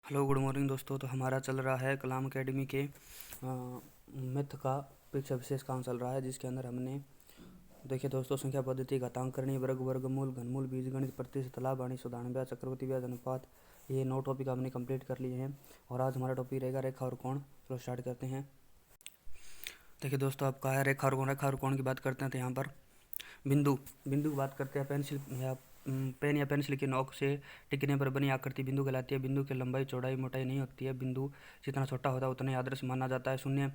Hello good morning दोस्तों। तो हमारा चल रहा है कलाम एकेडमी के मैथ का परीक्षा विशेष काम चल रहा है, जिसके अंदर हमने देखिए दोस्तों संख्या पद्धति, घातांकरणी, वर्ग, वर्गमूल, घनमूल, बीजगणित, प्रतिशत, लाभ, हानि, साधारण ब्याज, चक्रवृद्धि ब्याज, अनुपात, ये 9 टॉपिक हमने कंप्लीट कर लिए हैं। और आज हमारा टॉपिक रहेगा रेखा और कोण। चलो स्टार्ट करते हैं। देखिए दोस्तों, आपका है रेखा और कोण। रेखा और कोण की बात करते हैं तो यहाँ पर बिंदु बिंदु की बात करते हैं। पेन या पेंसिल की नोक से टिकने पर बनी आकृति बिंदु कहलाती है। बिंदु की लंबाई चौड़ाई मोटाई नहीं होती है। बिंदु जितना छोटा होता है उतना ही आदर्श माना जाता है। शून्य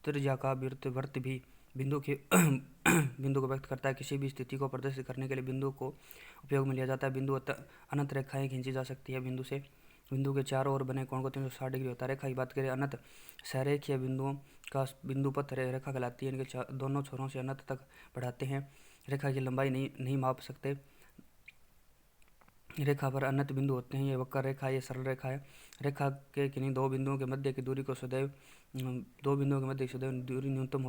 त्रिज्या का वृत्त वृत्त भी बिंदु के बिंदु को व्यक्त करता है। किसी भी स्थिति को प्रदर्शित करने के लिए बिंदु को उपयोग में लिया जाता है। बिंदु अनंत रेखाएं खींची जा सकती है। बिंदु के चारों ओर बने कोण को 360 डिग्री होता है। रेखा की बात करें, अनंत सहरेखीय बिंदुओं का बिंदु पथ रेखा कहलाती है। इनके दोनों छोरों से अनंत तक बढ़ाते हैं। रेखा की लंबाई नहीं माप सकते। रेखा पर अनंत बिंदु होते हैं। ये वक्र रेखा, ये सरल रेखा है। रेखा के किन्हीं दो बिंदुओं के मध्य की दूरी को सदैव दूरी न्यूनतम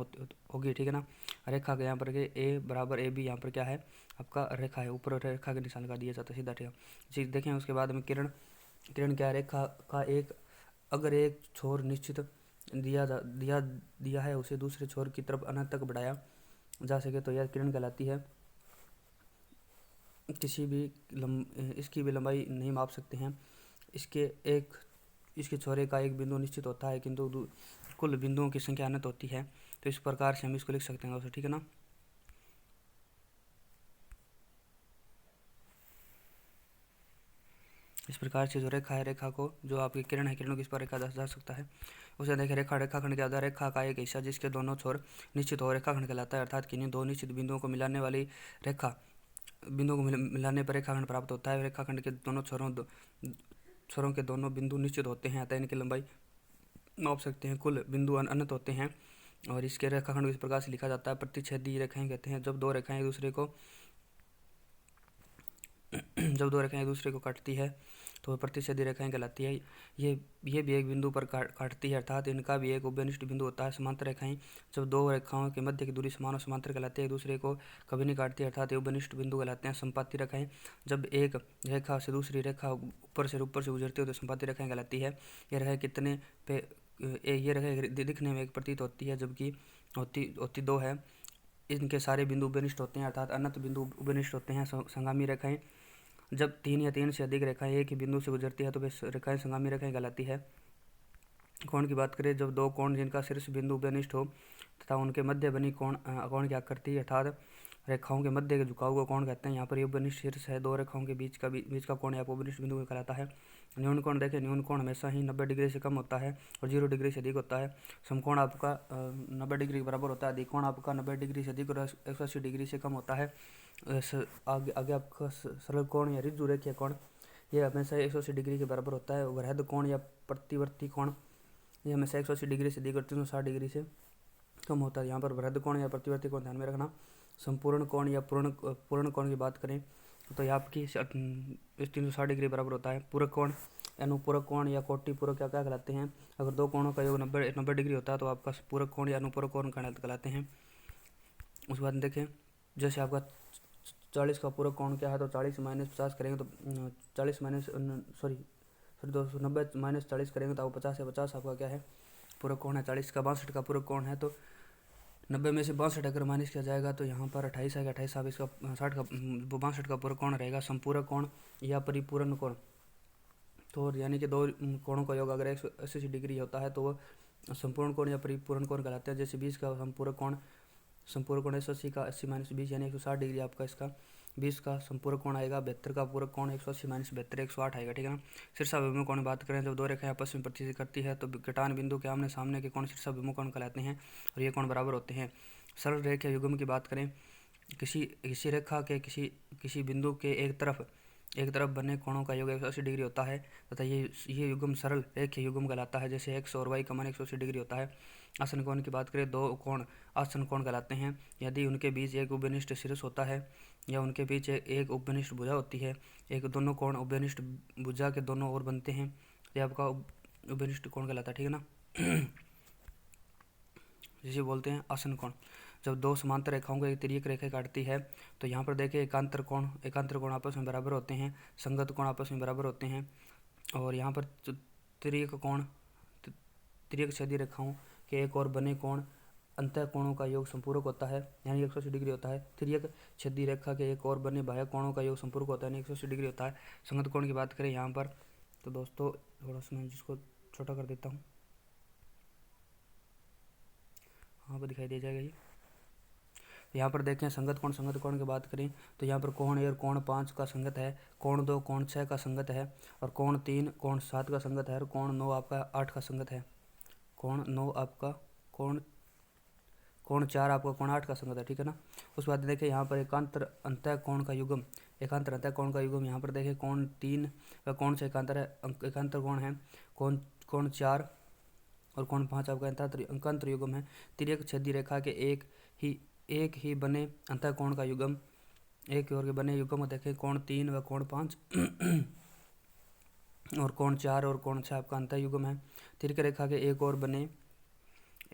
होगी, ठीक है ना। रेखा के यहाँ पर के ए बराबर ए बी, यहाँ पर क्या है आपका रेखा है। ऊपर रेखा के निशान का दिया जाता है सीधा, ठीक है जी। देखें उसके बाद में किरण क्या है, रेखा का अगर एक छोर निश्चित दिया है, उसे दूसरे छोर की तरफ अनंत तक बढ़ाया जा सके तो यह किरण कहलाती है। इसकी भी लंबाई नहीं माप सकते हैं। इसके छोरे का एक बिंदु निश्चित होता है, किंतु कुल बिंदुओं की संख्या अनंत होती है। तो इस प्रकार से हम इसको लिख सकते हैं दोस्तों, ठीक है ना। इस प्रकार से जो रेखा है, रेखा को जो आपकी किरण है, किरणों की इस पर रेखा जा सकता है। उसे देखें रेखाखंड क्या होता है। रेखा का एक हिस्सा जिसके दोनों छोर निश्चित हो रेखाखंड कहलाता है। अर्थात किन्हीं दो निश्चित बिंदुओं को मिलाने वाली रेखा बिंदुओं को मिलाने पर रेखाखंड प्राप्त होता है। रेखाखंड के दोनों छोरों के दोनों बिंदु निश्चित होते हैं, अतः इनकी लंबाई माप सकते हैं। कुल बिंदु अनंत होते हैं। और इसके रेखाखंड को इस प्रकार से लिखा जाता है। प्रतिच्छेदी रेखाएं कहते हैं जब दो रेखाएं एक दूसरे को काटती है तो वह प्रतिच्छेदी रेखाएं कहलाती है। ये भी एक बिंदु पर काटती है, अर्थात इनका भी एक उभयनिष्ठ बिंदु होता है। समांतर रेखाएं जब दो रेखाओं के मध्य की दूरी समान और समांतर कहलाती है, एक दूसरे को कभी नहीं काटती, अर्थात ये उभयनिष्ठ बिंदु कहलाते हैं। संपाती रेखाएं जब एक रेखा से दूसरी रेखा ऊपर से गुजरती है तो संपाती रेखाएं कहलाती है। ये रेखाएं कितने पे ये रेखाएं दिखने में एक प्रतीत होती है, जबकि होती दो है। इनके सारे बिंदु उभयनिष्ठ होते हैं, अर्थात अनंत बिंदु उभयनिष्ठ होते हैं। संगामी रेखाएं जब तीन या तीन से अधिक रेखाएं एक ही बिंदु से गुजरती है तो वे रेखाएं संगामी रेखाएं कहलाती है। कोण की बात करें, जब दो कोण जिनका शीर्ष बिंदु उभयनिष्ठ हो तथा उनके मध्य बनी कोण की आकृति अर्थात रेखाओं के मध्य के झुकाव को कोण कहते हैं। यहाँ पर ये उभयनिष्ठ शीर्ष है। दो रेखाओं के बीच का कोण या उभयनिष्ठ बिंदु कहलाता है। न्यून कोण देखें, न्यून कोण हमेशा ही 90 डिग्री से कम होता है और 0 डिग्री से अधिक होता है। समकोण आपका 90 डिग्री के बराबर होता है। अधिकोण आपका 90 डिग्री से अधिक और 180 डिग्री से कम होता है। आगे आपका सरल कोण या ऋजु रेखीय कोण ये हमेशा 180 डिग्री के बराबर होता है। वृहद कोण या प्रतिवर्ती कोण ये हमेशा 180 डिग्री से अधिक और 360 डिग्री से कम होता है। यहाँ पर वृहद कोण या प्रतिवर्ती कोण ध्यान में रखना। संपूर्ण कोण या पूर्ण कोण की बात करें तो यह आपकी 360 डिग्री बराबर होता है। पूरक कोण, अनुपूरक कोण या कोटि पूरक क्या कहलाते हैं। अगर दो कोणों का योग 90 डिग्री होता है तो आपका पूरक कोण या अनुपूरक कोण कहलाते हैं। उसके बाद देखें, जैसे आपका 40 का पूरक कोण क्या है, तो 40 माइनस 50 करेंगे तो 40 माइनस सॉरी 290 माइनस 40 करेंगे तो आपको 50 है। 50 आपका क्या है पूरक कोण है। 40 का 62 का पूरक कोण है, तो 90 में से 62 अगर माइनस किया जाएगा तो यहाँ पर 28 आएगा। 28 आप इसका 60 का 62 का पूरक कोण रहेगा। संपूरक कोण या परिपूर्ण कोण, तो यानी कि दो कोणों का योग अगर 180 डिग्री होता है तो वो संपूर्ण कोण या परिपूर्ण कोण कहलाते हैं। जैसे 20 का संपूरक कोण 180 का 80 माइनस 20 यानी 160 डिग्री आपका इसका 20 का संपूरक कोण आएगा। 72 का पूरक कोण 180 माइनस 72 108 आएगा, ठीक है ना। शीर्षाभिमुख कोण बात करें, जब दो रेखाएं आपस में प्रतिच्छेद करती है तो घटान बिंदु के आमने सामने के कोण शीर्षाभिमुख कोण कहलाते हैं और ये कोण बराबर होते हैं। सरल रेखा युग्म की बात करें, किसी रेखा के किसी बिंदु के एक तरफ बने कोणों का योग 180 डिग्री होता है तथा ये युग्म सरल रेखीय युग्म कहलाता है। जैसे x और y का मान 180 डिग्री होता है। आसन कोण की बात करें, दो कोण आसन कोण कहलाते हैं यदि उनके बीच एक उभयनिष्ठ शीर्ष होता है या उनके बीच एक उभयनिष्ठ भुजा होती है। एक दोनों कोण उभयनिष्ठ भुजा के दोनों ओर बनते हैं, यह आपका उभयनिष्ठ कोण कहलाता है, ठीक है ना। जिसे बोलते हैं आसन कोण। जब दो समांतर रेखाओं को एक तिर्यक रेखा काटती है तो यहाँ पर देखिए एकांतर कोण आपस में बराबर होते हैं। संगत कोण आपस में बराबर होते हैं। और यहाँ पर तिर्यक कोण तिर्यक छेदी रेखाओं के एक और बने कोण अंतः कोणों का योग संपूरक होता है, यानी 180 डिग्री होता है। तिर्यक छेदी रेखा के एक और बने बाह्य कोणों का योग संपूरक होता है, यानी 180 डिग्री होता है। संगत कोण की बात करें यहाँ पर तो दोस्तों थोड़ा सा मैं जिसको छोटा कर देता हूँ, हाँ पर दिखाई दे जाएगा ये। यहाँ पर देखें संगत कोण की बात करें तो यहाँ पर कोण 1 और कोण 5 का संगत है, कोण 2 कोण 6 का संगत है, और कोण 3 कोण 7 का संगत है, और कोण 9 आपका 8 का संगत है। कोण 9 आपका कोण 4 आपका कोण 8 का संगत है, ठीक है ना। उस बाद देखिए यहाँ पर एकांतर अंतः कोण का युग्म, एकांतर अंतः कोण का युग्म यहाँ पर देखिए कोण 3 व कोण से एकांतर है, एकांतर कोण है कोण 4 और कोण 5 आपका एकांतर युग्म है। तिर्यक छेदी रेखा के एक ही बने अंतः कोण का युग्म, एक ही ओर के बने युग्म को देखें कोण 3 व कोण 5 और कोण 4 और कोण 6 आपका अंतः युग्म है। तिर्यक रेखा के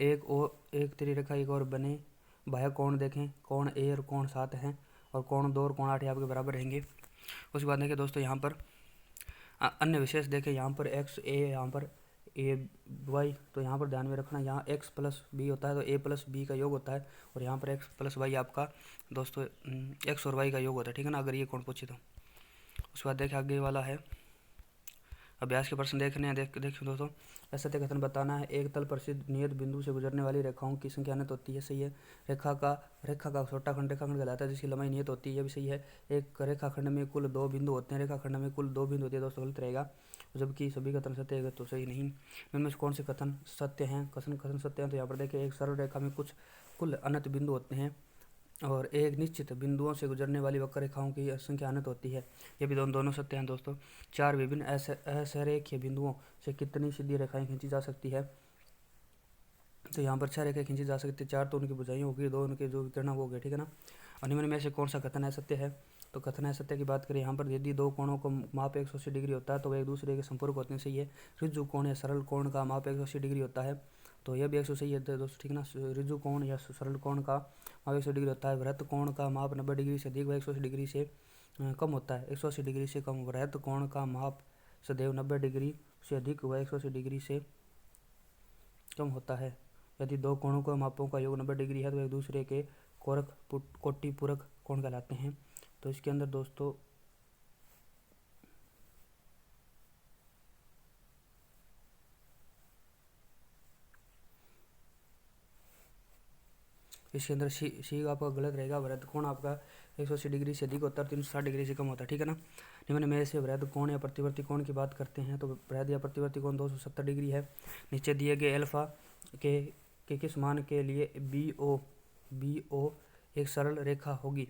एक तिर्यक रेखा एक और बने बाह्य कोण देखें कोण ए और कोण 7 हैं, और कोण 2 और कोण 8 आपके बराबर रहेंगे। उसके बाद देखिए दोस्तों यहाँ पर अन्य विशेष देखें, यहाँ पर एक्स ए, यहाँ पर ए वाई, तो यहाँ पर ध्यान में रखना यहाँ एक्स प्लस बी होता है तो ए प्लस बी का योग होता है, और यहाँ पर एक्स प्लस वाई आपका दोस्तों एक्स और वाई का योग होता है, ठीक है ना, अगर ये कोण पूछे तो। उसके बाद देखिए आगे वाला है अभ्यास के प्रश्न देखने हैं। देख दोस्तों, असत्य कथन बताना है। एक तल प्रसिद्ध नियत बिंदु से गुजरने वाली रेखाओं की संख्या अनंत होती है, सही है। रेखा का छोटा खंड रेखाखंड कहलाता है जिसकी लंबाई नियत होती है, यह भी सही है। एक रेखाखंड में कुल 2 बिंदु होते हैं, रेखाखंड में कुल 2 बिंदु होते हैं दोस्तों, गलत रहेगा। जबकि सभी कथन सत्य है तो सही नहीं। इनमें से कौन से कथन सत्य हैं? कथन सत्य हैं तो यहाँ पर देखिए एक सरल रेखा में कुल अनंत बिंदु होते हैं, और एक निश्चित बिंदुओं से गुजरने वाली वक्र रेखाओं की संख्या अनंत होती है, ये भी दोनों सत्य हैं दोस्तों। 4 विभिन्न असरेखीय बिंदुओं से कितनी सीधी रेखाएं खींची जा सकती है? तो यहाँ पर 6 रेखाएं खींची जा सकती है, 4 तो उनकी भुजाएं होगी, 2 उनके जो विकर्ण वो हो गए, ठीक है ना। और निम्न में से कौन सा कथन है सत्य है? तो कथन है सत्य की बात करें यहाँ पर यदि 2 कोणों का माप 180 डिग्री होता है तो वे एक दूसरे के संपर्क होते हैं, सही है। ऋजु कोण या सरल कोण का माप 180 डिग्री होता है, तो यह भी 180 सही है दोस्तों, ठीक है ना। ऋजु कोण या सरल कोण का माप 180 डिग्री होता है। वृत्त कोण का माप 90 डिग्री से अधिक व 180 डिग्री से कम होता है, 180 डिग्री से कम। वृत्त कोण का माप सदैव 90 डिग्री से अधिक व 180 डिग्री से कम होता है। यदि 2 कोणों का मापों का योग 90 डिग्री है तो एक दूसरे के कोटि पूरक कोण कहलाते हैं। तो इसके अंदर दोस्तों सी आपका गलत रहेगा। वृत्त कोण आपका 180 डिग्री से अधिक होता है, 360 डिग्री से कम होता है, ठीक है ना। निम्न में से वृत्त कोण या प्रतिवर्ती कोण की बात करते हैं तो वृत्त या प्रतिवर्ती कोण 270 डिग्री है। नीचे दिए गए अल्फा के किस मान के लिए बी ओ एक सरल रेखा होगी?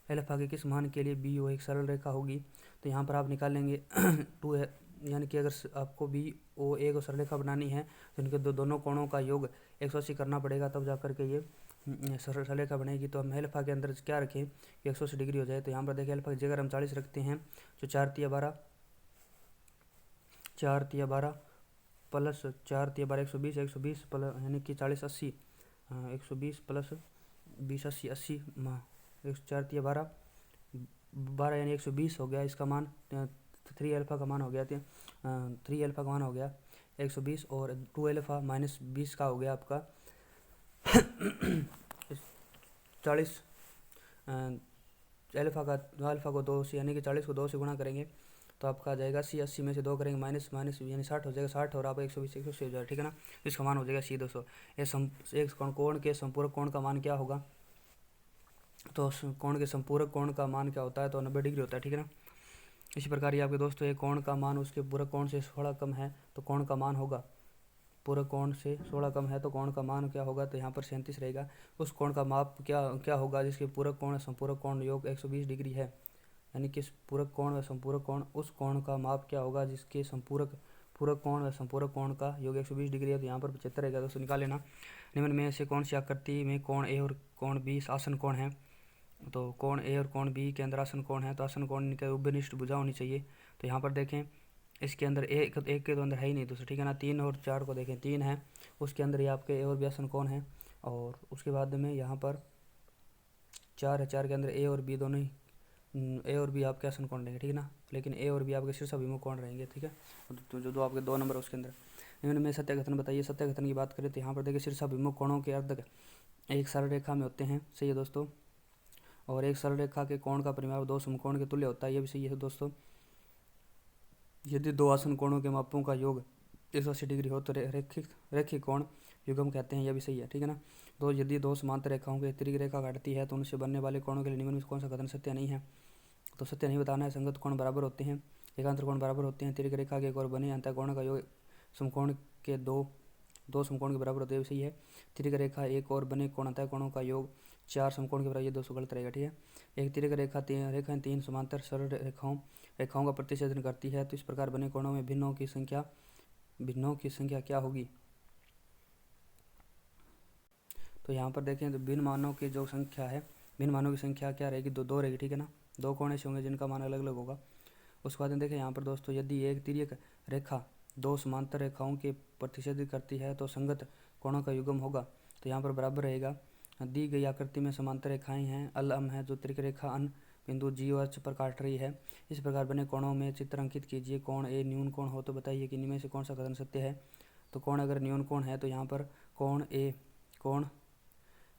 अल्फा के किस मान के लिए बी ओ एक सरल रेखा होगी? तो यहाँ पर आप निकालेंगे 2 है, यानी कि अगर आपको बी ओ ए को सरल रेखा बनानी है तो इनके दोनों कोणों का योग 180 करना पड़ेगा, तब जाकर के ये सरल रेखा बनेगी। तो हम अल्फा के अंदर क्या रखें कि 180 डिग्री हो जाए? तो यहाँ पर देखिए अल्फा की जगह हम 40 रखते हैं, जो 4 तिया 12 प्लस 4 तिया 12 120 प्लस यानी कि 40 80 120 प्लस 20 80 80 4 तिया 12 यानी 120 हो गया इसका मान। 3 अल्फा का मान हो गया 3 अल्फा का मान हो गया 120, और 2 अल्फा माइनस 20 का हो गया आपका 40। अल्फा को 2 से यानी कि 40 को 2 से गुणा करेंगे तो आपका आ जाएगा 80, 80 में से 2 करेंगे माइनस यानी 60 हो जाएगा, 60 और आप 120 180 हो जाएगा, ठीक है ना। इसका मान हो जाएगा सी 200। एक कोण के संपूरक कोण का मान क्या होगा? तो कोण के संपूरक कोण का मान क्या होता है? तो 90 डिग्री होता है, ठीक है ना। इसी प्रकार ये आपके दोस्तों एक कोण का मान उसके पूरक कोण से थोड़ा कम है तो कोण का मान होगा, पूरक कोण से 16 कम है तो कोण का मान क्या होगा? तो यहाँ पर 37 रहेगा। उस कोण का माप क्या होगा जिसके पूरक कोण संपूरक कोण योग 120 डिग्री है? यानी कि पूरक कोण व संपूरक कोण, उस कोण का माप क्या होगा जिसके पूरक कोण व संपूरक कोण का योग 120 डिग्री है? तो यहाँ पर 75 रहेगा, दोस्तों निकाल लेना। निम्न में से कौन सी आकृति में कोण ए और कोण बी आसन कोण है? तो कोण ए और कोण बी के अंदर आसन कोण है, तो आसन कोण के उभयनिष्ठ भुजा होनी चाहिए। तो यहाँ पर देखें इसके अंदर एक के तो अंदर है ही नहीं दोस्तों, ठीक है ना। 3 और 4 को देखें, 3 है उसके अंदर ये आपके ए और बी आसन कोण है, और उसके बाद में यहाँ पर 4 है, 4 के अंदर ए और बी ए और बी आपके आसन कोण रहेंगे, ठीक है ना, लेकिन ए और बी आपके शीर्षाभिमुख कोण रहेंगे, ठीक है। तो जो आपके 2 नंबर उसके अंदर निम्न में सत्याकथन बताइए। सत्याकथन की बात करें तो यहाँ पर देखिए शीर्षाभिमुख कोणों के अर्धक एक सरल रेखा में होते हैं, सही है दोस्तों। और एक सरल रेखा के कोण का परिमाप 2 समकोण के तुल्य होता है, ये भी सही है दोस्तों। यदि 2 आसन कोणों के मापों का योग 180 डिग्री हो तो रैखिक कोण युग्म कहते हैं, यह भी सही है, ठीक है ना। तो यदि 2 समांतर रेखाओं की तिर्यक रेखा काटती है तो उनसे बनने वाले कोणों के लिए निम्न में कौन सा कथन सत्य नहीं है। तो सत्य नहीं बताना है। संगत कोण बराबर होते हैं, एकांतर कोण बराबर होते हैं, तिर्यक रेखा के एक और बने अंतःकोण का योग समकोण के दो समकोण के बराबर होते हैं, सही है। तिर्यक रेखा एक और बने कोण अंतःकोणों का योग 4 समकोण के बराबर, ये 200 गलत रहेगा, ठीक है। एक तिर्यक रेखा रेखाएं 3 समांतर सरल रेखाओं का प्रतिच्छेदन करती है, तो इस प्रकार बने कोणों में भिन्नों की संख्या क्या होगी। तो यहाँ पर देखें तो भिन्न मानों की जो संख्या है, भिन्न मानों की संख्या क्या रहेगी, दो रहेगी, ठीक है ना। 2 कोण ऐसे होंगे जिनका मान अलग अलग होगा। उसके बाद में देखें यहाँ पर दोस्तों, यदि एक तिर्यक रेखा 2 समांतर रेखाओं के प्रतिच्छेदित करती है तो संगत कोणों का युग्म होगा। तो यहाँ पर बराबर रहेगा। दी गई आकृति में समांतर रेखाएं हैं, अल है, जो तिर्यक रेखा अन बिंदु जी और एच पर काट रही है। इस प्रकार बने कोणों में चित्र अंकित कीजिए। कोण ए न्यून कोण हो तो बताइए कि इनमें से कौन सा कथन सत्य है। तो कोण अगर न्यून कोण है तो यहाँ पर कोण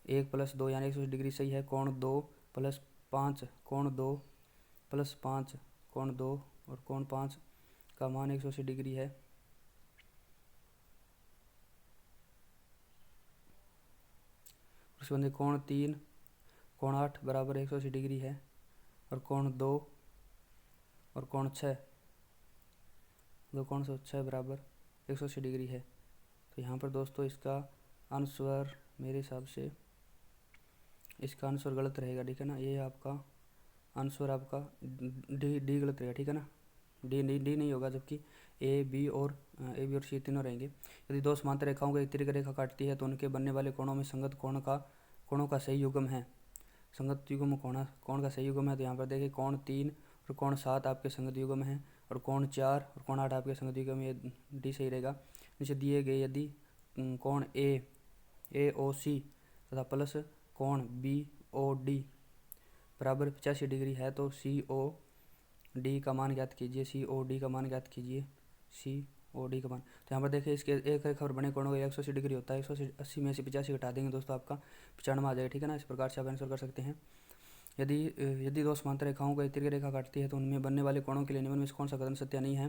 1+2 यानी 180 डिग्री सही है। कोण 2+5 कोण 2 और कोण 5 का मान 180 डिग्री है। उसके बाद कोण 3 कोण 8 बराबर 180 डिग्री है। और कोण 2 और कोण 6 कोण 6 बराबर 180 डिग्री है। तो यहाँ पर दोस्तों इसका आंसर मेरे हिसाब से इसका आंसर गलत रहेगा, ठीक है ना। ये आपका आंसर आपका डी गलत रहेगा, ठीक है ना। डी नहीं होगा, जबकि ए बी और सी तीनों रहेंगे। यदि 2 समांतर रेखाओं को एक तिर्यक रेखा काटती है तो उनके बनने वाले कोणों में संगत कोणों का सही युग्म है। संगत युग्म कोण का सही युग्म है। तो यहाँ पर देखिए कोण 3 और कोण 7 आपके संगत युग्म है, और कोण 4 और कोण 8 आपके संगत युग्म, ये डी सही रहेगा। नीचे दिए गए यदि कोण ए ओ सी तथा प्लस कोण बी ओ डी बराबर 85 डिग्री है तो सी ओ डी का मान ज्ञात कीजिए। सी ओ डी का मान ज्ञात कीजिए। सी ओ डी का मान, तो यहाँ पर देखिए इसके एक रेखा और बने कोणों का 180 डिग्री होता है। 180 में से 85 घटा देंगे दोस्तों, आपका 95 आ जाएगा, ठीक है ना। इस प्रकार से आप आंसर कर सकते हैं। यदि 2 समांतर रेखाओं को एक तिर्यक रेखा काटती है तो उनमें बनने वाले कोणों के लिए निम्न में से कौन सा कथन सत्य नहीं है।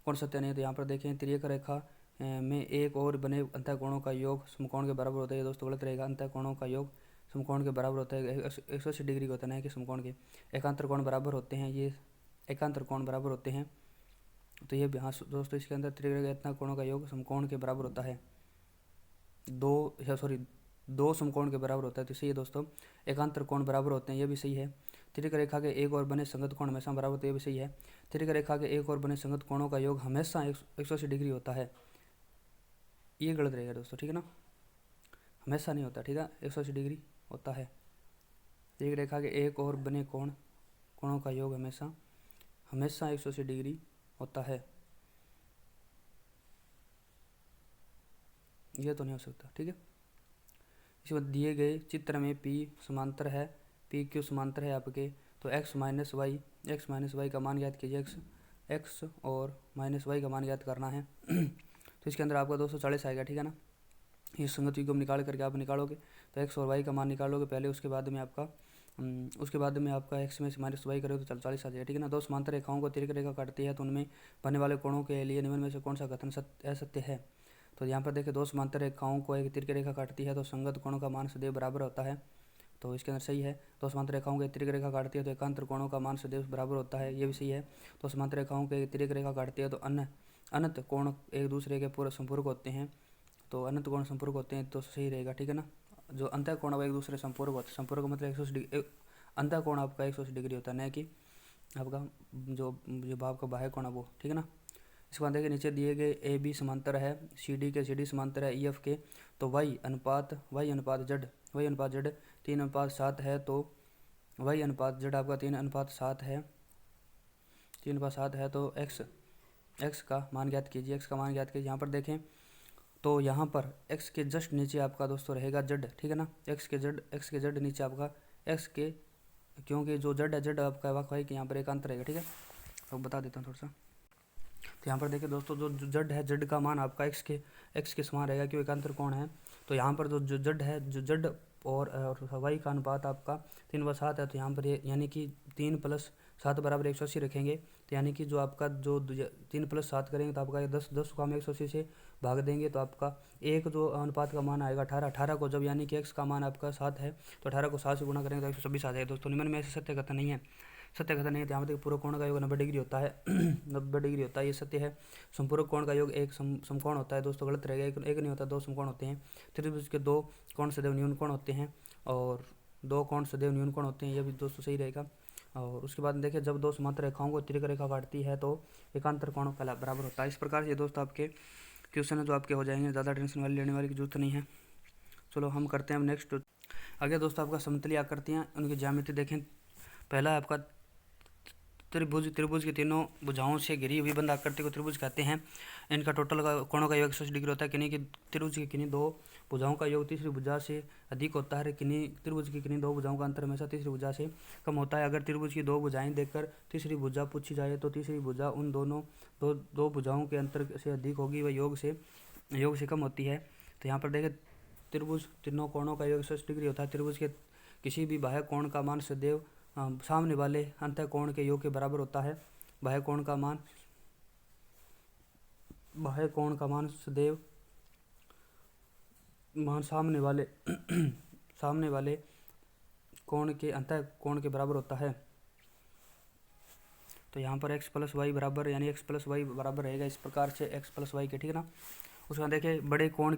कौन सत्य नहीं है, तो यहाँ पर देखें तिर्यक रेखा में एक और बने अंतःकोणों का योग समकोण के बराबर होता है, दोस्तों गलत रहेगा। अंतःकोणों का योग समकोण के बराबर होता है, 180 डिग्री का होता है कि समकोण के। एकांतर कोण बराबर होते हैं, ये एकांतर कोण बराबर होते हैं। तो ये हाँ दोस्तों, इसके अंदर तिर्यक कोणों का योग समकोण के बराबर होता है, 2 समकोण के बराबर होता है। तो सही है दोस्तों। एकांतर कोण बराबर होते हैं, ये भी सही है। तिर्यक रेखा के एक और बने संगत कोण हमेशा बराबर होते हैं, ये भी सही है। तिर्यक रेखा के एक और बने संगत कोणों का योग हमेशा 180 डिग्री होता है, ये गलत रहेगा दोस्तों, ठीक है ना। हमेशा नहीं होता, ठीक है, 180 डिग्री होता है। तिर्यक रेखा के एक और बने कोणों का योग हमेशा 180 डिग्री होता है, यह तो नहीं हो सकता, ठीक है। इसके बाद दिए गए चित्र में P समांतर है, P Q समांतर है आपके, तो x माइनस वाई का मान ज्ञात कीजिए। x और माइनस वाई का मान ज्ञात करना है। तो इसके अंदर आपका 240 आएगा, ठीक है ना। ये संगत युग्म निकाल करके आप निकालोगे तो x और y का मान निकालोगे पहले, उसके बाद में आपका x में से माइनस वाई करोगे तो 40 आ जाएगा, ठीक है ना। 2 समांतर रेखाओं को तिर्यक रेखा काटती है तो उनमें बनने वाले कोणों के लिए निम्न में से कौन सा कथन असत्य है। तो यहाँ पर देखिए 2 समांतर रेखाओं को एक तिर्यक रेखा काटती है तो संगत कोणों का मान सदैव बराबर होता है, तो इसके अंदर सही है। 2 समांतर रेखाओं को एक तिर्यक रेखा काटती है तो एकांतर कोणों का मान सदैव बराबर होता है, ये भी सही है। 2 समांतर रेखाओं को एक तिर्यक रेखा काटती है तो अनंत कोण एक दूसरे के पूरे संपर्क होते हैं, तो अनंत कोण संपर्क होते हैं तो सही रहेगा, ठीक है ना। जो अंतः कोण एक दूसरे संपर्क होते हैं, संपर्क मतलब 180 डिग्री, अंतः कोण आपका 180 डिग्री होता है, न कि आपका जो आपका बाह्य कोण है वो, ठीक है ना। इसके बाद देखिए नीचे दिए गए ए बी समांतर है, सी डी समांतर है ई एफ के, तो वाई अनुपात जेड 3:7 है, तो वाई अनुपात जेड आपका 3:7 है, 3:7 है, तो एक्स का मान ज्ञात कीजिए। एक्स का मान ज्ञात कीजिए। यहाँ पर देखें तो यहाँ पर एक्स के जस्ट नीचे आपका दोस्तों रहेगा जेड, ठीक है ना। एक्स के जेड नीचे आपका एक्स के क्योंकि जो जड है, जड आपका वाई कि यहाँ पर एक अंतर रहेगा, ठीक है। तो बता देता हूँ थोड़ा सा। तो यहाँ पर देखिए दोस्तों, जो जड है, जड का मान आपका एक्स के समान रहेगा, क्योंकि अंतर कोण है। तो यहाँ पर जो जड है, जो जड और वाई का अनुपात आपका 3/7 है। तो यहाँ पर ये यानी कि 3 + 7 = 180 रखेंगे। तो यानी कि जो आपका जो 3 + 7 करेंगे तो आपका ये 10 को हम 180 से भाग देंगे, तो आपका एक जो अनुपात का मान आएगा 18 को जब, यानी कि एक्स का मान आपका 7 है तो 18 को 7 से गुणा करेंगे तो 126 आ जाएगा। दोस्तों निम्न में ऐसे सत्य कथन नहीं है, सत्य कथन नहीं है। यहाँ पर पूर्व कोण का योग 90 डिग्री होता है 90 डिग्री होता है, ये सत्य है। संपूरक कोण का योग एक समकोण होता है। दोस्तों गलत रहेगा, एक नहीं होता, 2 समकोण होते हैं। त्रिभुज के 2 कोण सदैव न्यून कोण होते हैं और 2 कोण सदैव न्यून कोण होते हैं, ये भी दोस्तों सही रहेगा। और उसके बाद देखिए, जब 2 समांतर रेखाओं को तिरक रेखा काटती है तो एकांतर कोण बराबर होता है। इस प्रकार से दोस्तों आपके क्वेश्चन है जो आपके हो जाएंगे, ज़्यादा टेंशन वाली लेने वाली की जरूरत नहीं है। चलो हम करते हैं अब नेक्स्ट। आगे दोस्तों आपका समतलीय आकृतियाँ, उनकी ज्यामिति देखें। पहला है आपका त्रिभुज। त्रिभुज की तीनों भुजाओं से घिरी हुई बंद आकृति को त्रिभुज कहते हैं। इनका टोटल का कोणों का योग 180 डिग्री होता है। किन्हीं की त्रिभुज की किन्हीं 2 भुजाओं का योग तीसरी भुजा से अधिक होता है। किन्हीं त्रिभुज की किन्हीं 2 भुजाओं का अंतर हमेशा तीसरी भुजा से कम होता है। अगर त्रिभुज की 2 भुजाएं देखकर तीसरी भुजा पूछी जाए तो तीसरी भुजा उन दोनों दो भुजाओं के अंतर से अधिक होगी, वह योग से कम होती है। तो यहाँ पर देखें, त्रिभुज तीनों कोणों का योग 180 डिग्री होता है। त्रिभुज के किसी भी बाह्य कोण का मान सदैव सामने वाले अंतः कोण के योग के बराबर होता है। बाह्य कोण का मान सदैव सामने वाले कोण के अंतः कोण के बराबर होता है। तो यहाँ पर x + y बराबर, यानी x + y बराबर रहेगा इस प्रकार से x + y के, ठीक है ना। उसके बाद देखिए, बड़े कोण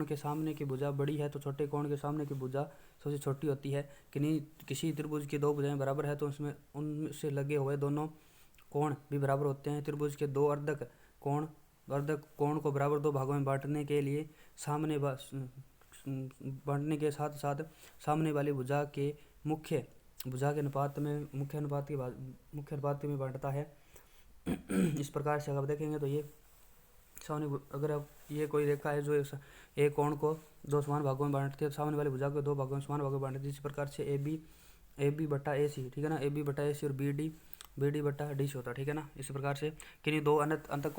के सामने की भुजा बड़ी है तो छोटे कोण के सामने की भुजा सबसे छोटी होती है। किसी त्रिभुज की 2 भुजाएं बराबर है तो उसमें उनसे लगे हुए दोनों कोण भी बराबर होते हैं। त्रिभुज के 2 अर्धक कोण को बराबर 2 भागों में बांटने के साथ साथ सामने वाली भुजा के मुख्य अनुपात में बांटता है। इस प्रकार से अगर देखेंगे तो ये अगर अब ये कोई रेखा है जो एक कोण को 2 समान भागों में बांटती है, तो सामने वाली भुजा को 2 भागों में समान भागों में बांटती है। इस प्रकार से ए बी बटा ए सी, ठीक है ना, ए बी बटा ए सी और बी डी बटा डी सी होता है, ठीक है ना। इस प्रकार से किन्हीं 2 अंतः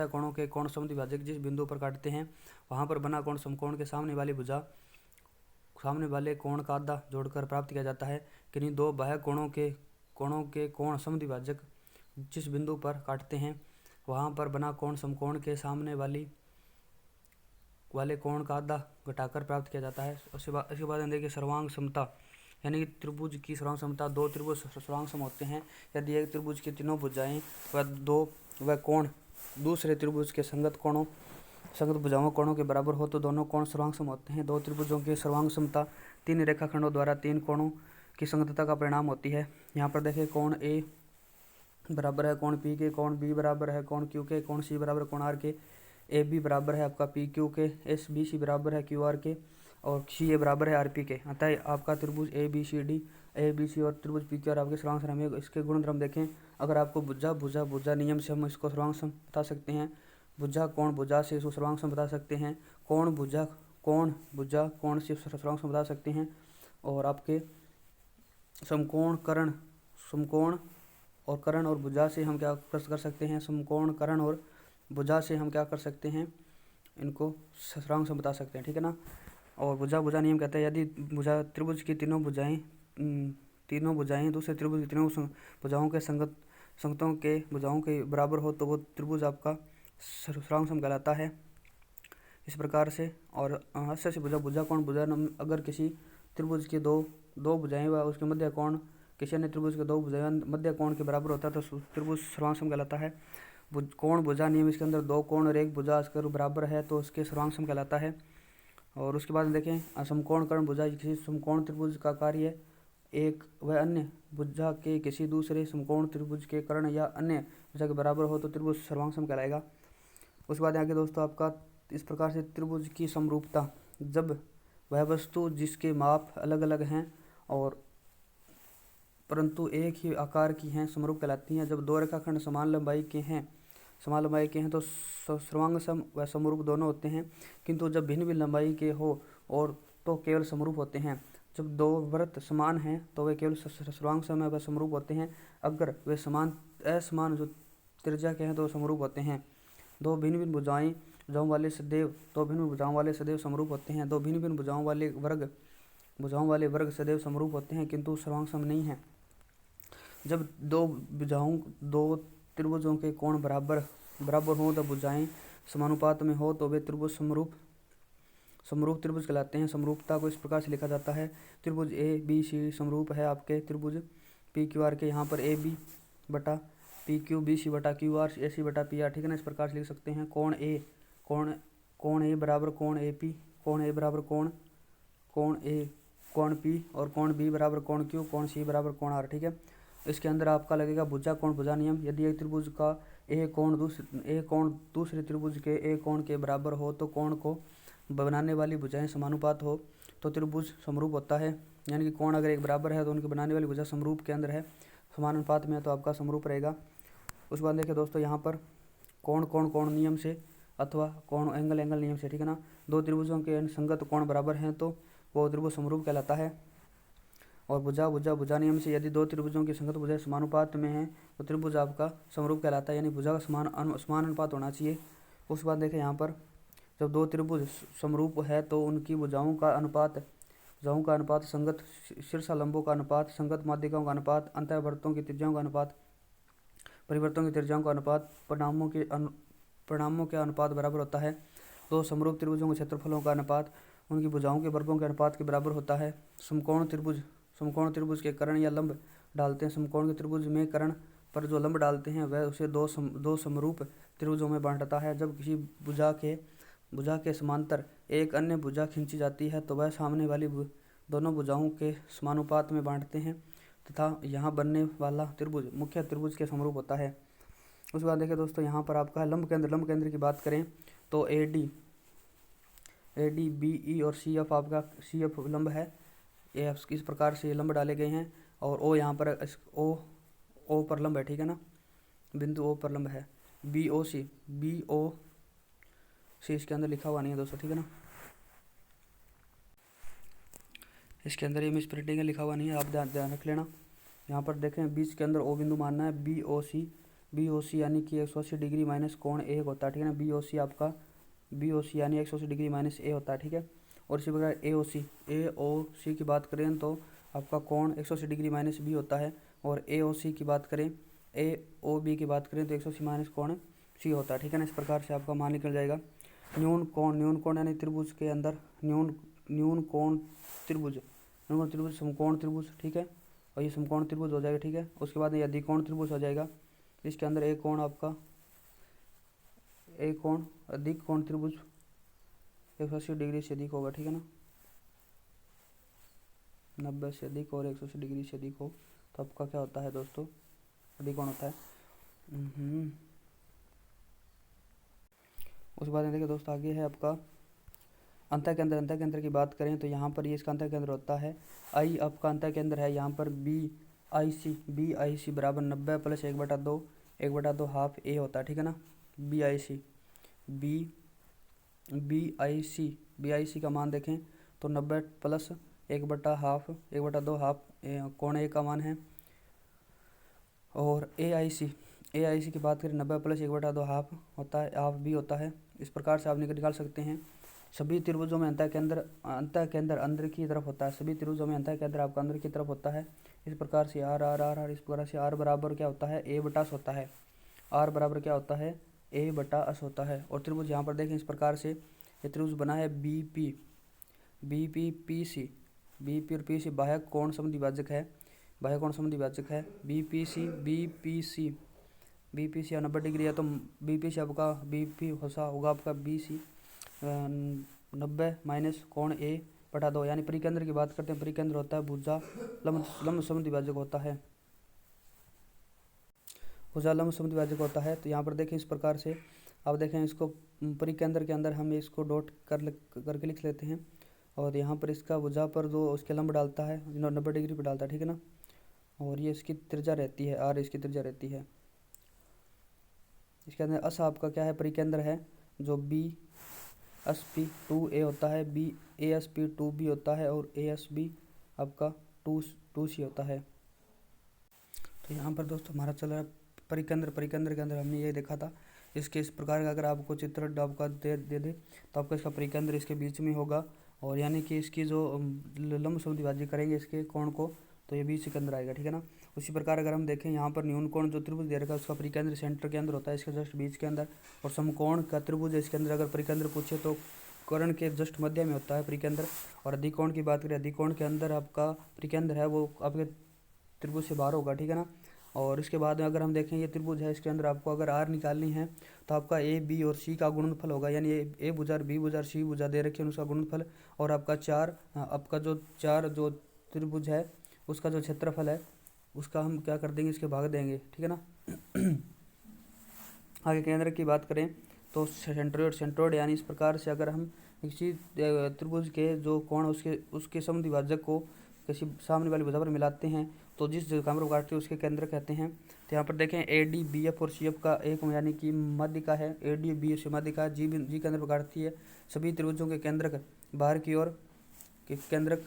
कोणों के कोण समद्विभाजक जिस बिंदु पर काटते हैं वहाँ पर बना कोण समकोण के सामने वाले कोण का आधा जोड़कर प्राप्त किया जाता है। किन्हीं 2 बाह्य कोणों के कोण समद्विभाजक जिस बिंदु पर काटते हैं वहाँ पर बना कोण समकोण के सामने वाले कोण का आधा घटाकर प्राप्त किया जाता है। उसके बाद देखिए, सर्वांग समता, यानी कि त्रिभुज की सर्वांग समता। 2 त्रिभुज सर्वांग सम होते हैं यदि एक त्रिभुज की तीनों भुजाएं व कोण दूसरे त्रिभुज के संगत भुजाओं कोणों के बराबर हो तो दोनों कोण सर्वांग सम होते हैं। 2 त्रिभुजों की सर्वांग समता 3 रेखाखंडों द्वारा 3 कोणों की संगतता का परिणाम होती है। यहाँ पर देखिए, कोण ए बराबर है कोण पी के, कोण बी बराबर है कोण क्यू के, कोण सी बराबर कोण आर के, ए बी बराबर है आपका पी क्यू के, एस बी सी बराबर है क्यू आर के और सी ए बराबर है आर पी के। अतः आपका त्रिभुज ए बी सी और त्रिभुज पी क्यू आर आपके सर्वांग सम है। इसके गुणधर्म देखें। अगर आपको भुजा नियम से हम इसको सर्वांग सम बता सकते हैं। भुजा से इसको सर्वांग सम बता सकते हैं। कोण भुजा कोण से सर्वांग सम बता सकते हैं। और आपके समकोण कर्ण और भुजा से हम क्या कर सकते हैं, समकोण कर्ण और भुजा से हम क्या कर सकते हैं, इनको सर्वांग सम बता सकते हैं, ठीक है ना। और भुजा नियम कहता है, यदि त्रिभुज की तीनों भुजाएं दूसरे त्रिभुज की तीनों भुजाओं के संगतों के भुजाओं के बराबर हो तो वो त्रिभुज आपका सर्वांग सम कहलाता है। इस प्रकार से। और हास्य से भुजा कोण अगर किसी त्रिभुज के दो भुजाएं व उसके मध्य कोण किसी अन्य त्रिभुज के 2 भुजाएं मध्य कोण के बराबर होता है तो त्रिभुज सर्वांग सम कहलाता है। कोण भुजा नियम, इसके अंदर 2 कोण और 1 भुजा अगर बराबर है तो उसके सर्वांग सम कहलाता है। और उसके बाद देखें, समकोण कर्ण भुजा किसी समकोण त्रिभुज का कार्य एक व अन्य भुजा के किसी दूसरे समकोण त्रिभुज के कर्ण या अन्य भुजा के बराबर हो तो त्रिभुज सर्वांग सम कहलाएगा। उसके बाद आगे दोस्तों आपका इस प्रकार से त्रिभुज की समरूपता, जब वह वस्तु जिसके माप अलग अलग हैं और परंतु एक ही आकार की हैं समरूप कहलाती हैं। जब 2 रेखाखंड समान लंबाई के हैं तो सर्वांग सम व समरूप दोनों होते हैं, किंतु जब भिन्न लंबाई के हो और तो केवल समरूप होते हैं। जब दो वृत्त समान हैं तो वे केवल सर्वांग समय व समरूप होते हैं। अगर वे असमान जो त्रिज्या के हैं तो समरूप होते हैं। दो भिन्न भिन्न भुजाओं वाले सदैव समरूप होते हैं। दो भिन्न भिन्न भुजाओं वाले वर्ग सदैव समरूप होते हैं किंतु सर्वांग सम नहीं है। जब दो त्रिभुजों के कोण बराबर हों तब भुजाएं समानुपात में हो तो वे त्रिभुज समरूप त्रिभुज कहलाते हैं। समरूपता को इस प्रकार से लिखा जाता है। त्रिभुज ए बी सी समरूप है आपके त्रिभुज पी क्यू आर के। यहाँ पर ए बी बटा पी क्यू, बी सी बटा क्यू आर, ए सी बटा पी आर, ठीक है ना। इस प्रकार से लिख सकते हैं। कोण ए बराबर कोण ए पी, कोण ए बराबर कोण पी, और कोण बी बराबर कोण क्यू, कोण सी बराबर कोण आर, ठीक है। इसके अंदर आपका लगेगा भुजा कोण भुजा नियम। यदि एक त्रिभुज का एक कोण दूसरे त्रिभुज के एक कोण के बराबर हो तो कोण को बनाने वाली भुजाएं समानुपात हो तो त्रिभुज समरूप होता है। यानी कि कोण अगर एक बराबर है तो उनकी बनाने वाली भुजा समरूप के अंदर है, समानुपात में है तो आपका समरूप रहेगा। उसके बाद देखिए दोस्तों यहाँ पर कोण नियम से अथवा कोण एंगल नियम से, ठीक है ना। दो त्रिभुजों के संगत कोण बराबर हैं तो वो त्रिभुज समरूप कहलाता है। और भुजा नियम से यदि दो त्रिभुजों की संगत भुजाएं समानुपात में हैं तो त्रिभुज आपका समरूप कहलाता है, यानी भुजा का समान अनुपात होना चाहिए। उसके बाद देखें यहाँ पर जब दो त्रिभुज समरूप है तो उनकी भुजाओं का अनुपात संगत शीर्षालंबों का अनुपात, संगत माध्यिकाओं का अनुपात, अंतःवर्तों की त्रिज्याओं का अनुपात, परिवर्तों की त्रिज्याओं का अनुपात, परिणामों के अनुपात बराबर होता है। दो समरूप त्रिभुजों के क्षेत्रफलों का अनुपात उनकी भुजाओं के वर्गों के अनुपात के बराबर होता है। समकोण त्रिभुज के कर्ण या लंब डालते हैं। समकोण के त्रिभुज में कर्ण पर जो लंब डालते हैं वह उसे दो समरूप त्रिभुजों में बांटता है। जब किसी भुजा के समांतर एक अन्य भुजा खींची जाती है तो वह सामने वाली दोनों भुजाओं के समानुपात में बांटते हैं तथा यहाँ बनने वाला त्रिभुज मुख्य त्रिभुज के समरूप होता है। उसके बाद देखिए दोस्तों यहाँ पर आपका लंब केंद्र की बात करें तो ए डी बी ई और सी एफ आपका लंब है। इस प्रकार से ये लंब डाले गए हैं और ओ यहाँ पर ओ पर लंब है, ठीक है ना। बिंदु ओ पर लंब है। बी ओ सी इसके अंदर लिखा हुआ नहीं है दोस्तों, ठीक है ना। इसके अंदर ये मिसप्रिंटिंग है, लिखा हुआ नहीं है, आप ध्यान रख लेना। यहाँ पर देखें बीच के अंदर ओ बिंदु मानना है। बी ओ सी यानी कि 180 डिग्री माइनस कोण ए होता है, ठीक है ना। बी ओ सी यानी 180 डिग्री माइनस ए होता है, ठीक है। और इसी प्रकार ए ओ सी की बात करें तो आपका कोण 180 डिग्री माइनस बी होता है। और ए ओ सी की बात करें, ए ओ बी की बात करें तो 180 माइनस कोण सी होता है, ठीक है ना। इस प्रकार से आपका मान निकल जाएगा। न्यून कोण यानी त्रिभुज के अंदर न्यून कोण त्रिभुज समकोण त्रिभुज, ठीक है। और ये समकोण त्रिभुज हो जाएगा, ठीक है। उसके बाद ये अधिकोण त्रिभुज हो जाएगा। इसके अंदर एक अधिक कोण त्रिभुज 180 डिग्री से अधिक होगा, ठीक है ना। 90 से अधिक और 180 डिग्री से अधिक हो तो आपका क्या होता है दोस्तों, अधिकोण होता है। उसके बाद देखिए दोस्तों आगे है आपका अंतःकेंद्र की बात करें तो यहाँ पर ये इसका अंतःकेंद्र होता है। आई आपका अंतःकेंद्र है। यहाँ पर बी आई सी बराबर 90 प्लस 1/2 हाफ ए होता है, ठीक है ना। बी आई सी का मान देखें तो 90 प्लस 1/2 हाफ कोण ए का मान है। और ए आई सी की बात करें 90 प्लस 1/2 हाफ होता है, हाफ बी होता है। इस प्रकार से आप निकाल सकते हैं। सभी त्रिभुजों में अंतःकेंद्र अंदर की तरफ होता है। सभी त्रिभुजों में अंतःकेंद्र आपका अंदर की तरफ होता है। इस प्रकार से आर इस प्रकार से आर बराबर क्या होता है, ए बटा एस होता है। आर बराबर क्या होता है, ए बटा एस होता है। और त्रिभुज यहाँ पर देखें इस प्रकार से ये त्रिभुज बना है बी पी पी सी और पी सी बाह्य कोण समद्विभाजक है। बी पी सी 90 डिग्री है तो बी पी सी आपका होगा आपका बी सी 90 माइनस कोण ए बटा 2। यानी परिकेंद्र की बात करते हैं, परिकेंद्र होता है भुजा लंब समद्विभाजक होता है। तो यहाँ पर देखें इस प्रकार से आप देखें इसको परिकेंद्र के अंदर हम इसको डॉट करके लिख लेते हैं। और यहाँ पर इसका भुजा पर जो उसके लंब डालता है 90 डिग्री पर डालता है, ठीक है ना। और ये इसकी त्रिज्या रहती है, आर इसकी त्रिज्या रहती है। इसके अंदर अस आपका क्या है, परिकेंद्र है जो बी एस पी 2 ए होता है, B A S P 2 B होता है और ए एस बी आपका 2C होता है। तो यहाँ पर दोस्तों हमारा चल रहा है परिकेंद्र। परिकेंद्र के अंदर हमने ये देखा था, इसके इस प्रकार का अगर आपको चित्र आपका दे तो आपका इसका परिकेंद्र इसके बीच में होगा, और यानी कि इसकी जो लंब समद्विभाज्य करेंगे इसके कोण को, तो ये बीच के अंदर आएगा, ठीक है ना। उसी प्रकार अगर हम देखें यहाँ पर न्यून कोण जो त्रिभुज दे रखा है उसका परिकेंद्र सेंटर के अंदर होता है, इसके जस्ट बीच के अंदर। और समकोण का त्रिभुज इसके अंदर अगर परिकेंद्र पूछे तो कर्ण के जस्ट मध्य में होता है परिकेंद्र। और अधिकोण की बात करें, अधिकोण के अंदर आपका परिकेंद्र है वो आपके त्रिभुज से बाहर होगा, ठीक है ना। और इसके बाद में अगर हम देखें ये त्रिभुज है, इसके अंदर आपको अगर आर निकालनी है तो आपका ए बी और सी का गुणनफल होगा, यानी ए भुजा बी भुजा सी भुजा दे रखी है उसका गुणनफल। और आपका आपका जो चार जो त्रिभुज है उसका जो क्षेत्रफल है उसका हम क्या कर देंगे, इसके भाग देंगे, ठीक है ना। आगे केंद्र की बात करें तो सेंट्रोइड यानी इस प्रकार से अगर हम किसी त्रिभुज के जो कोण उसके समद्विभाजक को किसी सामने वाली भुजा पर मिलाते हैं तो जिस जगह पर काटते हैं उसके केंद्र कहते हैं। तो यहाँ पर देखें ए डी बी एफ और सी एफ का एक यानी कि माध्यिका है, ए डी बी एफ माध्यिका जी केंद्र पर काटती है। सभी त्रिभुजों के केंद्रक बाहर की ओर के केंद्रक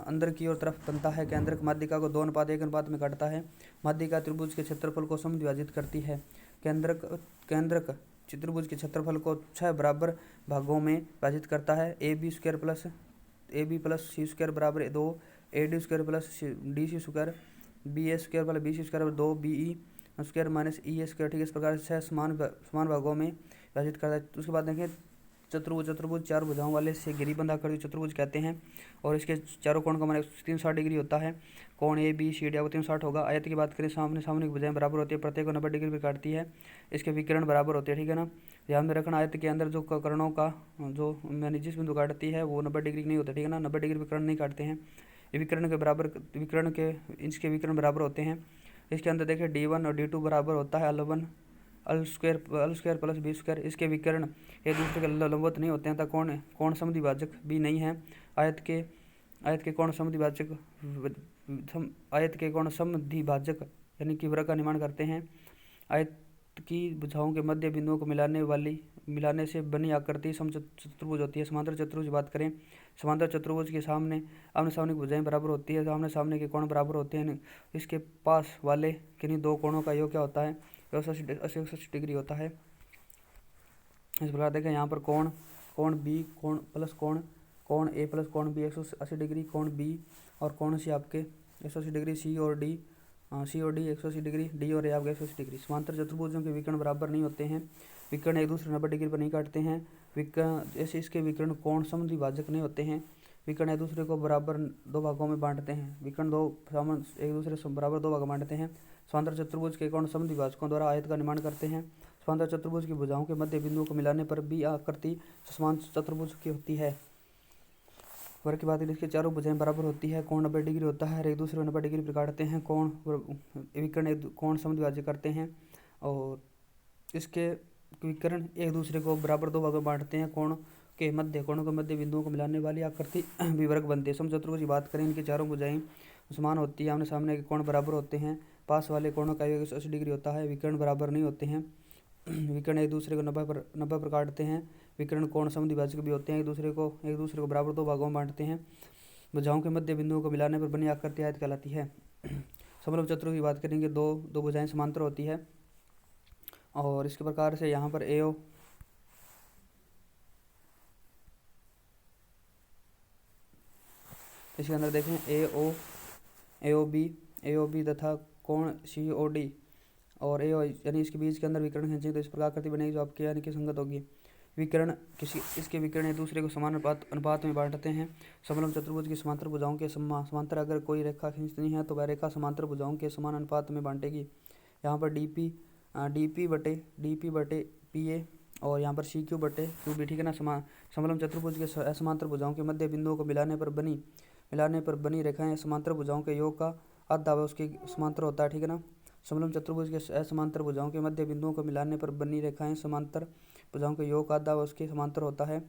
अंदर की ओर तरफ बनता है। केंद्रक माध्यिका को 2:1 में काटता है। माध्यिका त्रिभुज के क्षेत्रफल को समद्विभाजित करती है। केंद्रक त्रिभुज के क्षेत्रफल को 6 बराबर भागों में विभाजित करता है। A B plus C square बराबर 2, A D square plus D C square, B A square plus B C square बराबर 2, B E square minus E A square, ठीक है। इस प्रकार से 6 समान भागों में विभाजित करता है। उसके बाद देखें चतुर्भुज 4 भुजाओं वाले से घेरी बंधाकर चतुर्भुज कहते हैं। और इसके चारों कोण का मान 360 डिग्री होता है। कोण ए बी सी डी 360 होगा। आयत की बात करें सामने की भुजाएं बराबर होती है, प्रत्येक को 90 डिग्री पर काटती है। इसके विकर्ण बराबर होते हैं, ठीक है ना। ध्यान में रखना आयत के अंदर जो करणों का जो यानी जिस बिंदु काटती है वो 90 डिग्री नहीं होता, ठीक है ना। 90 डिग्री विकर्ण नहीं काटते हैं। ये विकर्ण के इसके विकर्ण बराबर होते हैं। इसके अंदर देखिए D1 और D2 बराबर होता है अल स्क्वायर प्लस बी स्क्वायर। इसके विकर्ण एक दूसरे के लंबवत नहीं होते हैं तथा कोण समद्विभाजक भी नहीं है। आयत के कोण समद्विभाजक यानी कि वृत्त का निर्माण करते हैं। आयत की भुजाओं के मध्य बिंदुओं को मिलाने से बनी आकृति समचतुर्भुज होती है। समांतर चतुर्भुज की बात करें, समांतर चतुर्भुज के आमने सामने की भुजाएं बराबर होती है, आमने सामने के कोण बराबर होते हैं। इसके पास वाले किन्हीं दो कोणों का योग क्या होता है, 180 डिग्री होता है। इस प्रकार देखें यहाँ पर कोण बी कोण ए प्लस कोण बी 180 डिग्री, कोण बी और कोण सी आपके 180 डिग्री, सी और डी 180 डिग्री, डी और ए आपके 180 डिग्री। समांतर चतुर्भुजों के विकर्ण बराबर नहीं होते हैं। विकर्ण एक दूसरे 90 डिग्री पर नहीं काटते हैं। विकर्ण ऐसे इसके विकर्ण कोण समद्विभाजक नहीं होते हैं। विकर्ण एक दूसरे को बराबर 2 भागों में बांटते हैं। विकर्ण एक दूसरे से बराबर 2 भाग बांटते हैं। समांतर चतुर्भुज के कोण समद्विभाजकों द्वारा आयत का निर्माण करते हैं। समांतर चतुर्भुज की भुजाओं के मध्य बिंदुओं को मिलाने पर भी आकृति समांतर चतुर्भुज की होती है। वर्ग की बात करें, इसके चारों भुजाएं बराबर होती है। कोण 90 डिग्री होता है और एक दूसरे को 90 डिग्री पर काटते हैं। विकर्ण कोण समद्विभाज्य करते हैं और इसके विकर्ण एक दूसरे को बराबर 2 भागों में बांटते हैं। कोणों के मध्य बिंदुओं को मिलाने वाली आकृति विवर्ग बनते हैं। समचतुर्भुज की बात करें, इनकी चारों भुजाएं समान होती है। आमने सामने के कोण बराबर होते हैं। पास वाले कोणों का योग 180 डिग्री होता है। विकर्ण बराबर नहीं होते हैं। विकर्ण एक दूसरे को 90 पर काटते हैं। विकर्ण कोण समद्विभाजक भी होते हैं। एक दूसरे को बराबर 2 भागों में बांटते हैं। भुजाओं के मध्य बिंदुओं को मिलाने पर बनी आकृति आयत कहलाती है। समलंब चतुर्भुज की बात करेंगे, दो भुजाएं समांतर होती है और इसके प्रकार से यहाँ पर AO इसके अंदर देखें AOB तथा कोण COD और AO यानी इसके बीच के अंदर विकर्ण खींचेंगे तो इस प्रकार आकृति बनेगी जो आपके यानी कि संगत होगी। इसके विकर्ण एक दूसरे को समान अनुपात में बांटते हैं। समलंब चतुर्भुज की समांतर भुजाओं के समांतर अगर कोई रेखा खींचनी है तो वह रेखा समांतर भुजाओं के समान अनुपात में बांटेगी। यहाँ पर DP बटे PA और यहाँ पर CQ बटे QB, ठीक है ना। समलंब चतुर्भुज के असमांतर भुजाओं के मध्य बिंदुओं को मिलाने पर बनी रेखाएं समांतर भुजाओं के योग का आधा व उसके समांतर होता है, ठीक है ना। समलंब चतुर्भुज के असमांतर भुजाओं के मध्य बिंदुओं को मिलाने पर बनी रेखाएं समांतर भुजाओं के योग का आधा व उसके समांतर होता है।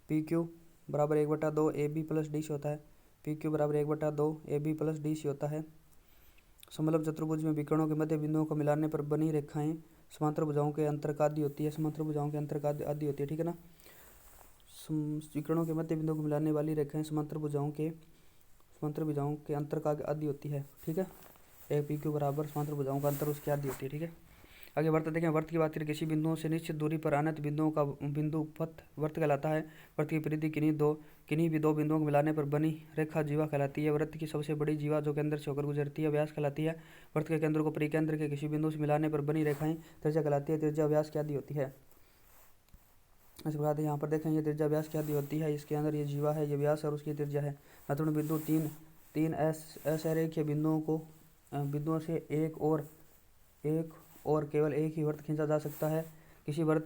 PQ बराबर 1/2 AB प्लस DC होता है। PQ बराबर 1/2 AB प्लस DC होता है। समलंब चतुर्भुज में विकर्णों के मध्य बिंदुओं को मिलाने पर बनी रेखाएं समांतर भुजाओं के अंतर का आधी होती है। समांतर भुजाओं के अंतर का आधी होती है, ठीक है ना। विकर्णों के मध्य बिंदुओं को मिलाने वाली रेखाएं समांतर भुजाओं के समांतर भुजाओं के अंतर का आधी होती है, ठीक है। एक पी क्यू बराबर समांतर भुजाओं का अंतर उसकी आधी होती है, ठीक है। आगे वृत्त देखें। वृत्त की बात करें, किसी बिंदुओं से निश्चित दूरी पर अनंत बिंदुओं का बिंदु पथ वृत्त कहलाता है। वृत्त की परिधि किन्हीं भी दो बिंदुओं को मिलाने पर बनी रेखा जीवा कहलाती है। वृत्त की सबसे बड़ी जीवा जो केंद्र से होकर गुजरती है व्यास कहलाती है। वृत्त के केंद्र को परिकेंद्र के किसी बिंदु से मिलाने पर बनी रेखाएं त्रिज्या कहलाती है। त्रिज्या व्यास की आधी होती है। इसके बाद यहाँ पर देखें, ये त्रिज्या व्यास की आधी होती है। इसके अंदर ये जीवा है, ये व्यास और उसकी त्रिज्या है। महत्वपूर्ण बिंदु तीन असरेखीय बिंदुओं से एक और केवल एक ही वृत्त खींचा जा सकता है। किसी वृत्त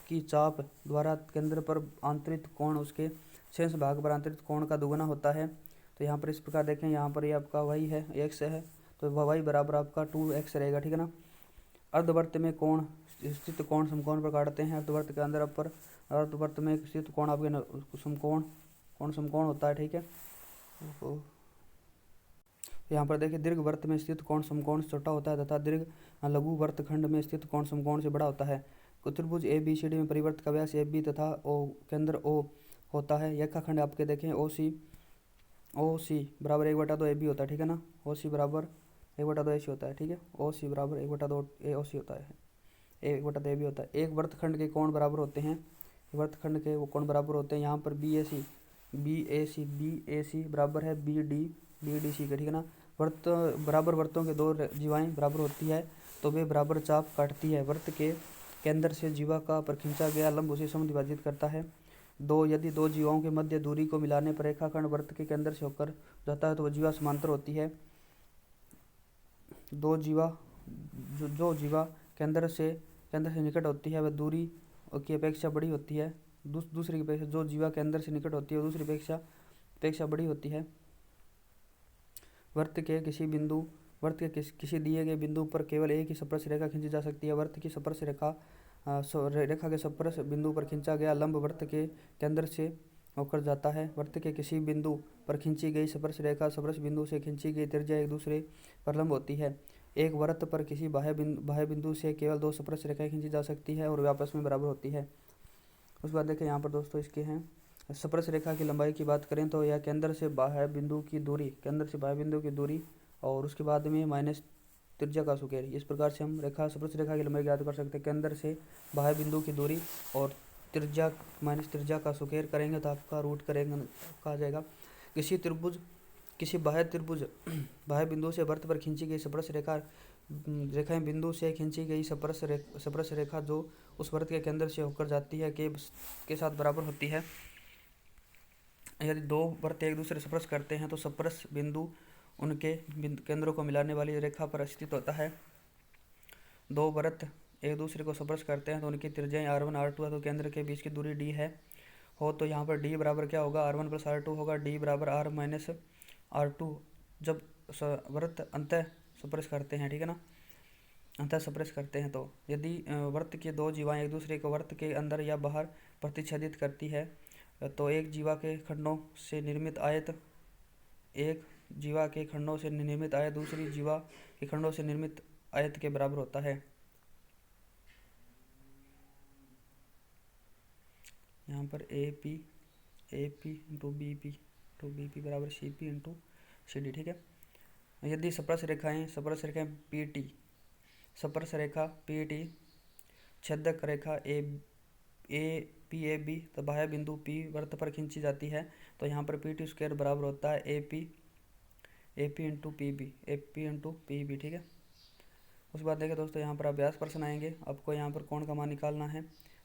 की चाप द्वारा केंद्र पर आंतरिक कोण उसके शेष भाग पर आंतरिक कोण का दुगुना होता है। तो यहाँ पर इस प्रकार देखें, यहाँ पर ये आपका वाई है, एक्स है, तो वाई बराबर आपका 2x रहेगा, ठीक है ना। अर्धवृत्त में कोण स्थित कोण समकोण पर काटते हैं। अर्धवृत्त के अंदर अपर अर्धवृत्त में स्थित कोण आपके समकोण होता है, ठीक है। यहाँ पर देखिए, दीर्घ वृत्त में स्थित कोण समकोण से छोटा होता है तथा दीर्घ लघु वृत्तखंड में स्थित कोण समकोण से बड़ा होता है। त्रिभुज ए बी सी डी में परिवृत्त का व्यास ए बी तथा केंद्र ओ होता है। रेखाखंड आपके देखें ओ सी बराबर 1/2 ए बी होता है, ठीक है ना। ओ सी बराबर 1/2 ए सी होता है, ठीक है। ओ सी बराबर 1/2 ए ओ सी होता है, 1/2 ए बी होता है। एक वृत्तखंड के कोण बराबर होते हैं, वृत्तखंड के वो कोण बराबर होते हैं। यहाँ पर बी ए सी बराबर है बी डी सी के, ठीक है ना। बराबर वृत्तों के दो जीवाएं बराबर होती है तो वे बराबर चाप काटती है। वृत्त के केंद्र से जीवा का पर खींचा गया लंब उसे समद्विभाजित करता है। यदि दो जीवाओं के मध्य दूरी को मिलाने पर रेखाखंड वृत्त के केंद्र से होकर जाता है तो वह जीवा समांतर होती है। जो जीवा केंद्र से निकट होती है वह दूरी की अपेक्षा बड़ी होती है। दूसरी की अपेक्षा जो जीवा केंद्र से निकट होती है वह दूसरी अपेक्षा बड़ी होती है। वृत्त के किसी दिए गए बिंदु पर केवल एक ही स्पर्श रेखा खींची जा सकती है। वृत्त की स्पर्श रेखा के स्पर्श बिंदु पर खींचा गया लंब वृत्त के केंद्र से होकर जाता है। वृत्त के किसी बिंदु पर खींची गई स्पर्श रेखा स्पर्श बिंदु से खींची गई त्रिज्या एक दूसरे पर लंब होती है। एक वृत्त पर किसी बाह्य बिंदु से केवल दो स्पर्श रेखाएं खींची जा सकती है और वे आपस में बराबर होती है। उसके बाद देखें, यहाँ पर दोस्तों इसके हैं स्पर्श रेखा की लंबाई की बात करें तो यह केंद्र से बाह्य बिंदु की दूरी और उसके बाद में माइनस त्रिज्या का सुकेर। इस प्रकार से हम स्पर्श रेखा की लंबाई ज्ञात कर सकते हैं। केंद्र से बाह्य बिंदु की दूरी और त्रिज्या माइनस त्रिज्या का सुकेर करेंगे तो आपका रूट करेंगे आ जाएगा। किसी बाह्य बिंदु से वृत्त पर खींची गई स्पर्श रेखाएं बिंदु से खींची गई स्पर्श रेखा जो उस वृत्त के केंद्र से होकर जाती है के साथ बराबर होती है। यदि दो वृत्त एक दूसरे स्पर्श करते हैं तो स्पर्श बिंदु उनके केंद्रों को मिलाने वाली रेखा पर स्थित होता है। दो वृत्त एक दूसरे को स्पर्श करते हैं तो उनकी त्रिज्याएं R1 R2 है तो केंद्र के बीच की दूरी D है तो यहाँ पर D बराबर क्या होगा, R1 + R2 होगा। D बराबर R - R2 जब वृत्त अंतः स्पर्श करते हैं, ठीक है ना, अंतः स्पर्श करते हैं। तो यदि वृत्त के दो जीवाएं एक दूसरे को वृत्त के अंदर या बाहर प्रतिच्छेदित करती है तो एक जीवा के खंडों से निर्मित आयत दूसरी जीवा के खंडों से निर्मित आयत के बराबर होता है। यहाँ पर AP इंटू BP बराबर CP इंटू CD, ठीक है। यदि स्पर्श रेखाएं PT छेदक रेखा PAB तो बाह्य बिंदु P वृत्त पर खींची जाती है तो यहाँ पर PT² बराबर होता है AP इंटू PB, ठीक है। उसके बाद देखिए दोस्तों, यहाँ पर अभ्यास प्रश्न आएंगे। आपको यहाँ पर कोण का मान निकालना है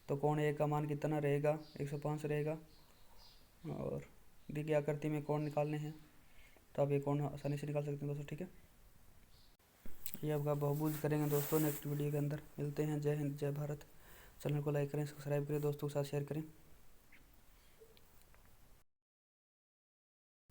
तो कोण A का मान कितना रहेगा, 105 रहेगा। और देखिए आकृति में कोण निकालने हैं तो आप ये कोण आसानी से निकाल सकते हैं दोस्तों, ठीक है। ये आपका बहुभुज करेंगे दोस्तों नेक्स्ट वीडियो के अंदर। मिलते हैं। जय हिंद, जय भारत। चैनल को लाइक करें, सब्सक्राइब करें, दोस्तों के साथ शेयर करें।